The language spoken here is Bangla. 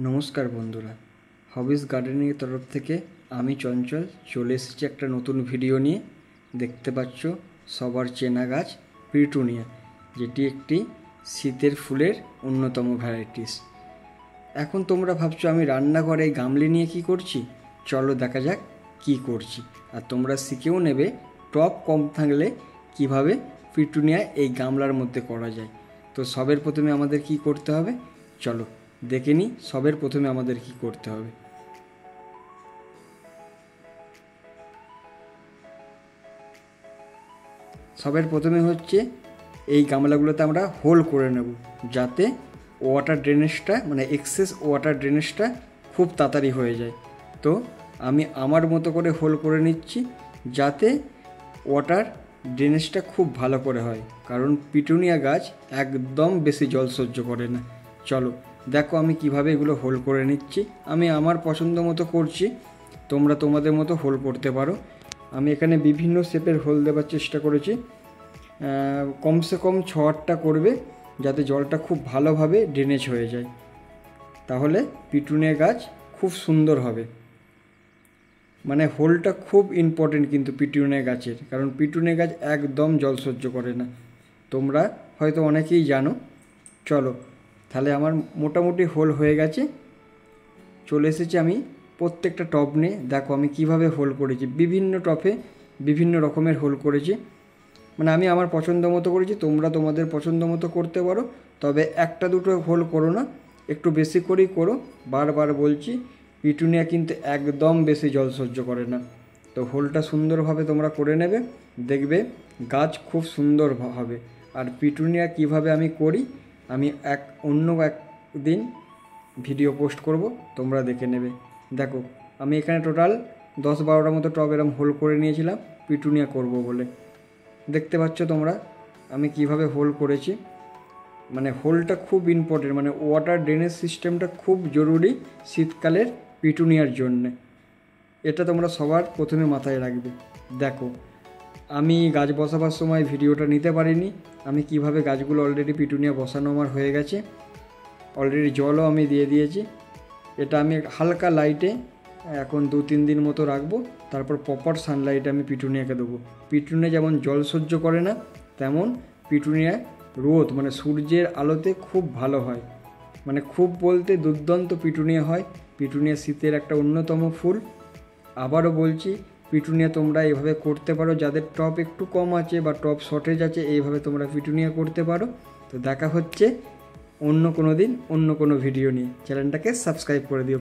नमस्कार बंधुरा हबिज गार्डनिंग तरफ থেকে আমি চঞ্চল চলে এসেছি একটা নতুন ভিডিও নিয়ে। দেখতে পাচ্ছ সবার চেনা গাছ পিটুনিয়া, যেটি একটি শীতের ফুলের অন্যতম ভ্যারাইটিস। এখন তোমরা ভাবছো আমি রান্নাঘরে এই গামলি নিয়ে কি করছি, চলো দেখা যাক কি করছি। আর তোমরা শিখেও নেবে টপ কম থাকলে কিভাবে পিটুনিয়া এই গামলার মধ্যে করা যায়। তো সবের প্রথমে আমাদের কি করতে হবে, চলো দেখে নিই সবের প্রথমে আমাদের কি করতে হবে। সবের প্রথমে হচ্ছে এই গামলাগুলোতে আমরা হোল করে নেব, যাতে ওয়াটার ড্রেনেজটা মানে এক্সেস ওয়াটার ড্রেনেজটা খুব তাড়াতাড়ি হয়ে যায়। তো আমি আমার মতো করে হোল করে নিচ্ছি, যাতে ওয়াটার ড্রেনেজটা খুব ভালো করে হয়, কারণ পিটুনিয়া গাছ একদম বেশি জল সহ্য করে না। চলো দেখো আমি কিভাবে এগুলো হোল করে নিচ্ছি। আমি আমার পছন্দ মতো করছি, তোমরা তোমাদের মতো হোল করতে পারো। আমি এখানে বিভিন্ন শেপের হোল দেওয়ার চেষ্টা করেছি, কমসে কম 6-8টা করবে, যাতে জলটা খুব ভালোভাবে ড্রেনেজ হয়ে যায়, তাহলে পিটুনিয়া গাছ খুব সুন্দর হবে। মানে হোলটা খুব ইম্পর্টেন্ট কিন্তু পিটুনিয়া গাছের, কারণ পিটুনিয়া গাছ একদম জল সহ্য করে না, তোমরা হয়তো অনেকেই জানো। চলো তাহলে আমার মোটামুটি হোল হয়ে গেছে, চলে এসেছি আমি প্রত্যেকটা টব নিয়ে। দেখো আমি কিভাবে হোল করেছি, বিভিন্ন টপে বিভিন্ন রকমের হোল করেছি, মানে আমি আমার পছন্দ মতো করেছি, তোমরা তোমাদের পছন্দ মতো করতে পারো। তবে একটা দুটো হোল করো না, একটু বেশি করেই করো। বারবার বলছি পিটুনিয়া কিন্তু একদম বেশি জল সহ্য করে না। তো হোলটা সুন্দরভাবে তোমরা করে নেবে, দেখবে গাছ খুব সুন্দর হবে। আর পিটুনিয়া কিভাবে আমি করি আমি অন্য একদিন ভিডিও পোস্ট করব, তোমরা দেখে নেবে। দেখো আমি এখানে টোটাল 10-12টা মতো টব এরম হোল করে নিয়েছিলাম পিটুনিয়া করব বলে। দেখতে পাচ্ছ তোমরা আমি কিভাবে হোল করেছি। মানে হোলটা খুব ইম্পর্টেন্ট, মানে ওয়াটার ড্রেনেজ সিস্টেমটা খুব জরুরি শীতকালের পিটুনিয়ার জন্যে। এটা তোমরা সবার প্রথমে মাথায় রাখবে। দেখো আমি গাছ বসাবার সময় ভিডিওটা নিতে পারিনি, আমি কিভাবে গাছগুলো অলরেডি পিটুনিয়া বসানো আমার হয়ে গেছে, অলরেডি জলও আমি দিয়ে দিয়েছি। এটা আমি হালকা লাইটে এখন 2-3 দিন মতো রাখবো, তারপর প্রপার সানলাইটে আমি পিটুনিয়াকে দেবো। পিটুনিয়া যেমন জল সহ্য করে না, তেমন পিটুনিয়া রোদ মানে সূর্যের আলোতে খুব ভালো হয়, মানে খুব বলতে দুর্দান্ত পিটুনিয়া হয়। পিটুনিয়া শীতের একটা অন্যতম ফুল। আবারও বলছি পিটুনিয়া তোমরা এইভাবে করতে পারো, যাদের টপ একটু কম আছে বা টপ শর্টেজ আছে, এইভাবে তোমরা পিটুনিয়া করতে পারো। তো দেখা হচ্ছে অন্য কোনো দিন অন্য কোনো ভিডিও নিয়ে। চ্যানেলটাকে সাবস্ক্রাইব করে দিও।